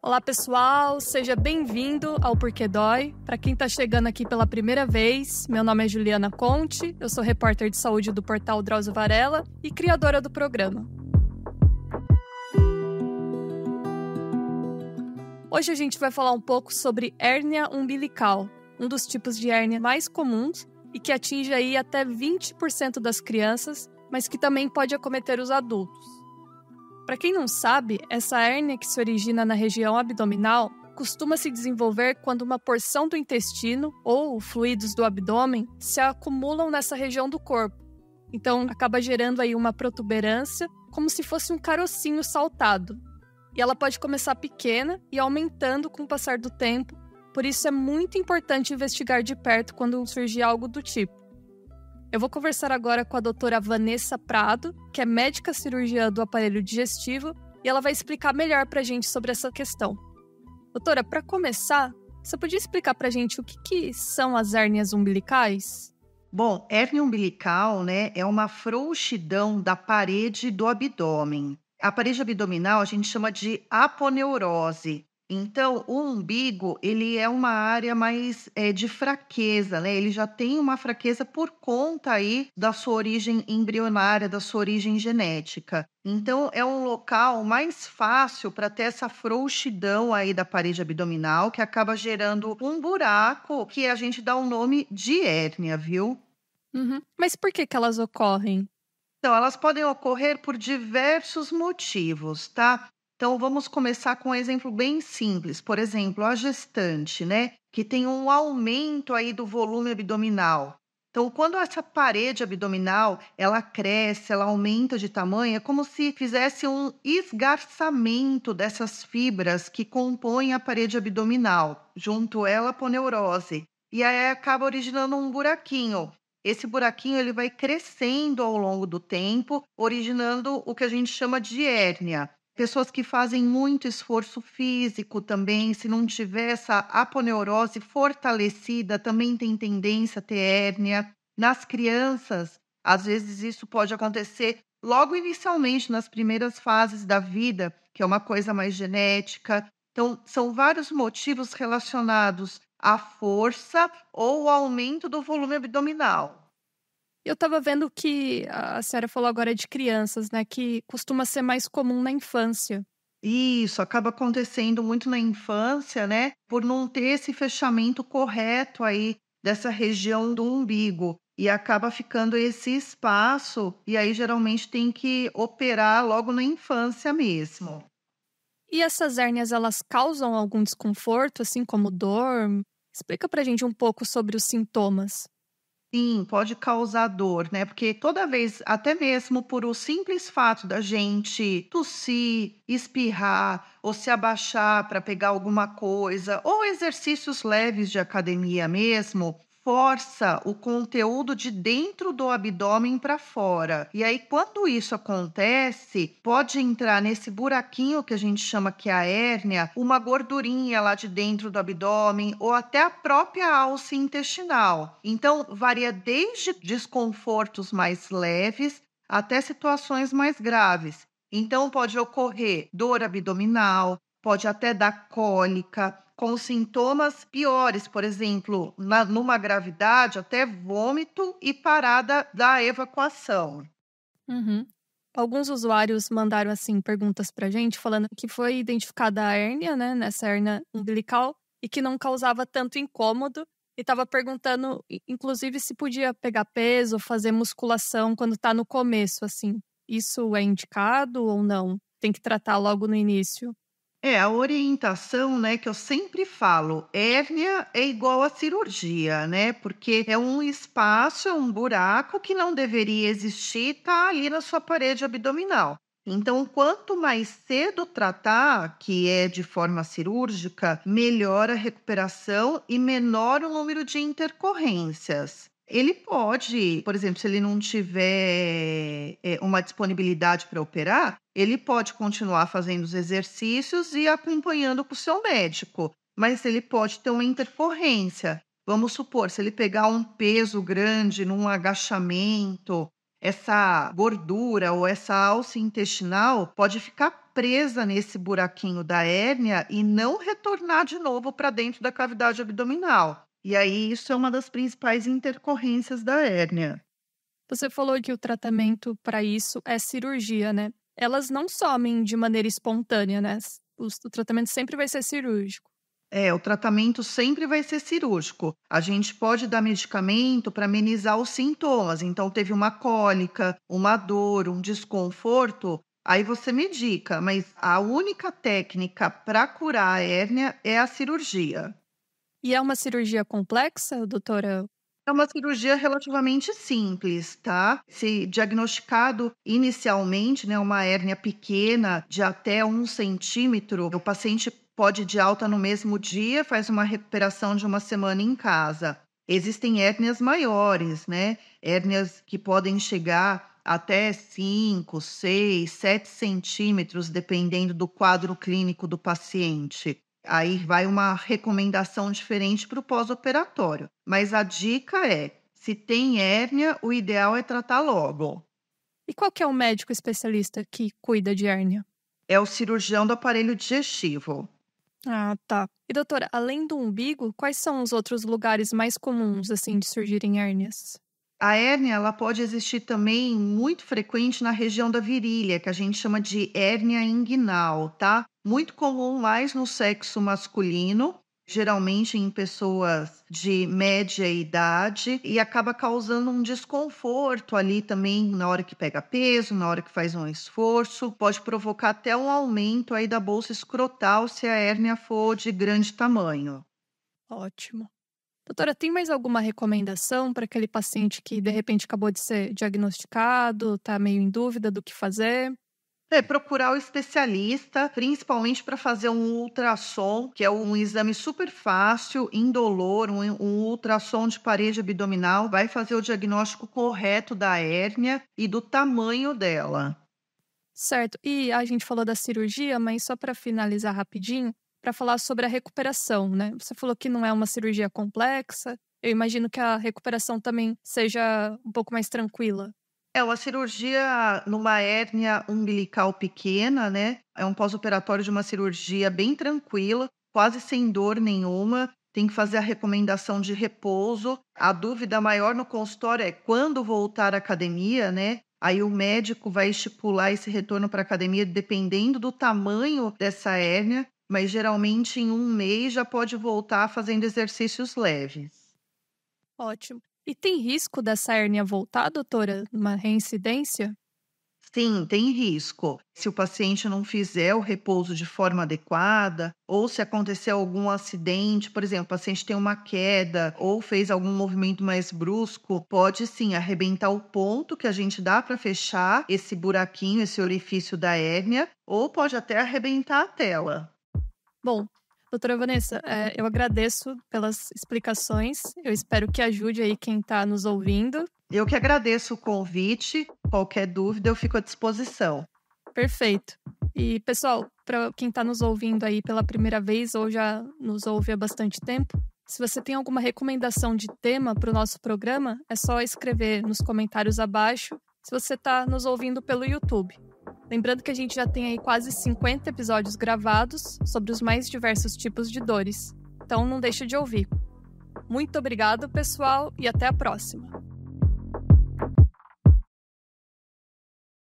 Olá pessoal, seja bem-vindo ao Porquê Dói. Para quem está chegando aqui pela primeira vez, meu nome é Juliana Conte, eu sou repórter de saúde do portal Drauzio Varela e criadora do programa. Hoje a gente vai falar um pouco sobre hérnia umbilical, um dos tipos de hérnia mais comuns e que atinge aí até 20% das crianças, mas que também pode acometer os adultos. Para quem não sabe, essa hérnia que se origina na região abdominal costuma se desenvolver quando uma porção do intestino ou fluidos do abdômen se acumulam nessa região do corpo. Então, acaba gerando aí uma protuberância, como se fosse um carocinho saltado. E ela pode começar pequena e aumentando com o passar do tempo, por isso é muito importante investigar de perto quando surgir algo do tipo. Eu vou conversar agora com a doutora Vanessa Prado, que é médica cirurgiã do aparelho digestivo, e ela vai explicar melhor pra gente sobre essa questão. Doutora, para começar, você podia explicar pra gente o que são as hérnias umbilicais? Bom, hérnia umbilical, é uma frouxidão da parede do abdômen. A parede abdominal a gente chama de aponeurose. Então, o umbigo, ele é uma área mais de fraqueza, né? Ele já tem uma fraqueza por conta aí da sua origem embrionária, da sua origem genética. Então, é um local mais fácil para ter essa frouxidão aí da parede abdominal, que acaba gerando um buraco que a gente dá o nome de hérnia, viu? Mas por que elas ocorrem? Então, elas podem ocorrer por diversos motivos, tá? Então, vamos começar com um exemplo bem simples. Por exemplo, a gestante, que tem um aumento aí do volume abdominal. Então, quando essa parede abdominal, ela cresce, ela aumenta de tamanho, é como se fizesse um esgarçamento dessas fibras que compõem a parede abdominal, junto ela a aponeurose. E aí acaba originando um buraquinho. Esse buraquinho ele vai crescendo ao longo do tempo, originando o que a gente chama de hérnia. Pessoas que fazem muito esforço físico também, se não tiver essa aponeurose fortalecida, também tem tendência a ter hérnia. Nas crianças, às vezes isso pode acontecer logo inicialmente, nas primeiras fases da vida, que é uma coisa mais genética. Então, são vários motivos relacionados à força ou ao aumento do volume abdominal. Eu estava vendo que a senhora falou agora de crianças, né, que costuma ser mais comum na infância. Isso, acaba acontecendo muito na infância, por não ter esse fechamento correto aí dessa região do umbigo. E acaba ficando esse espaço, e aí geralmente tem que operar logo na infância mesmo. E essas hérnias, elas causam algum desconforto, assim como dor? Explica pra gente um pouco sobre os sintomas. Sim, pode causar dor, porque toda vez, até mesmo por o simples fato da gente tossir, espirrar ou se abaixar para pegar alguma coisa, ou exercícios leves de academia mesmo, força o conteúdo de dentro do abdômen para fora. E aí, quando isso acontece, pode entrar nesse buraquinho que a gente chama que é a hérnia, uma gordurinha lá de dentro do abdômen ou até a própria alça intestinal. Então, varia desde desconfortos mais leves até situações mais graves. Então, pode ocorrer dor abdominal, pode até dar cólica, com sintomas piores, por exemplo, numa gravidade, até vômito e parada da evacuação. Uhum. Alguns usuários mandaram, assim, perguntas pra gente, falando que foi identificada a hérnia, né, nessa hérnia umbilical, e que não causava tanto incômodo, e estava perguntando, inclusive, se podia pegar peso, fazer musculação quando tá no começo, assim. Isso é indicado ou não? Tem que tratar logo no início? A orientação, que eu sempre falo, hérnia é igual a cirurgia, porque é um espaço, é um buraco que não deveria existir, tá ali na sua parede abdominal. Então, quanto mais cedo tratar, que é de forma cirúrgica, melhor a recuperação e menor o número de intercorrências. Ele pode, por exemplo, se ele não tiver uma disponibilidade para operar, ele pode continuar fazendo os exercícios e acompanhando com o seu médico, mas ele pode ter uma intercorrência. Vamos supor, se ele pegar um peso grande num agachamento, essa gordura ou essa alça intestinal pode ficar presa nesse buraquinho da hérnia e não retornar de novo para dentro da cavidade abdominal. E aí, isso é uma das principais intercorrências da hérnia. Você falou que o tratamento para isso é cirurgia, né? Elas não somem de maneira espontânea, né? O tratamento sempre vai ser cirúrgico. O tratamento sempre vai ser cirúrgico. A gente pode dar medicamento para amenizar os sintomas. Então, teve uma cólica, uma dor, um desconforto, aí você medica, mas a única técnica para curar a hérnia é a cirurgia. E é uma cirurgia complexa, doutora? É uma cirurgia relativamente simples, tá? Se diagnosticado inicialmente, né, uma hérnia pequena de até 1 centímetro, o paciente pode ir de alta no mesmo dia, faz uma recuperação de 1 semana em casa. Existem hérnias maiores, né? Hérnias que podem chegar até 5, 6, 7 centímetros, dependendo do quadro clínico do paciente. Aí vai uma recomendação diferente para o pós-operatório. Mas a dica é, se tem hérnia, o ideal é tratar logo. E qual que é o médico especialista que cuida de hérnia? É o cirurgião do aparelho digestivo. Ah, tá. E doutora, além do umbigo, quais são os outros lugares mais comuns, assim, de surgirem hérnias? A hérnia, ela pode existir também muito frequente na região da virilha, que a gente chama de hérnia inguinal, tá? Muito comum mais no sexo masculino, geralmente em pessoas de média idade, e acaba causando um desconforto ali também na hora que pega peso, na hora que faz um esforço. Pode provocar até um aumento aí da bolsa escrotal se a hérnia for de grande tamanho. Ótimo. Doutora, tem mais alguma recomendação para aquele paciente que de repente acabou de ser diagnosticado, está meio em dúvida do que fazer? Procurar o especialista, principalmente para fazer um ultrassom, que é um exame super fácil, indolor, um ultrassom de parede abdominal, vai fazer o diagnóstico correto da hérnia e do tamanho dela. Certo. E a gente falou da cirurgia, mas só para finalizar rapidinho, para falar sobre a recuperação, né? Você falou que não é uma cirurgia complexa. Eu imagino que a recuperação também seja um pouco mais tranquila. É uma cirurgia numa hérnia umbilical pequena, né? É um pós-operatório de uma cirurgia bem tranquila, quase sem dor nenhuma. Tem que fazer a recomendação de repouso. A dúvida maior no consultório é quando voltar à academia, né? Aí o médico vai estipular esse retorno para a academia dependendo do tamanho dessa hérnia, mas geralmente em 1 mês já pode voltar fazendo exercícios leves. Ótimo. E tem risco dessa hérnia voltar, doutora? Uma reincidência? Sim, tem risco. Se o paciente não fizer o repouso de forma adequada, ou se acontecer algum acidente, por exemplo, o paciente tem uma queda ou fez algum movimento mais brusco, pode sim arrebentar o ponto que a gente dá para fechar esse buraquinho, esse orifício da hérnia, ou pode até arrebentar a tela. Bom, doutora Vanessa, eu agradeço pelas explicações. Eu espero que ajude aí quem está nos ouvindo. Eu que agradeço o convite. Qualquer dúvida, eu fico à disposição. Perfeito. E, pessoal, para quem está nos ouvindo aí pela primeira vez ou já nos ouve há bastante tempo, se você tem alguma recomendação de tema para o nosso programa, é só escrever nos comentários abaixo se você está nos ouvindo pelo YouTube. Lembrando que a gente já tem aí quase 50 episódios gravados sobre os mais diversos tipos de dores. Então não deixe de ouvir. Muito obrigado, pessoal, e até a próxima!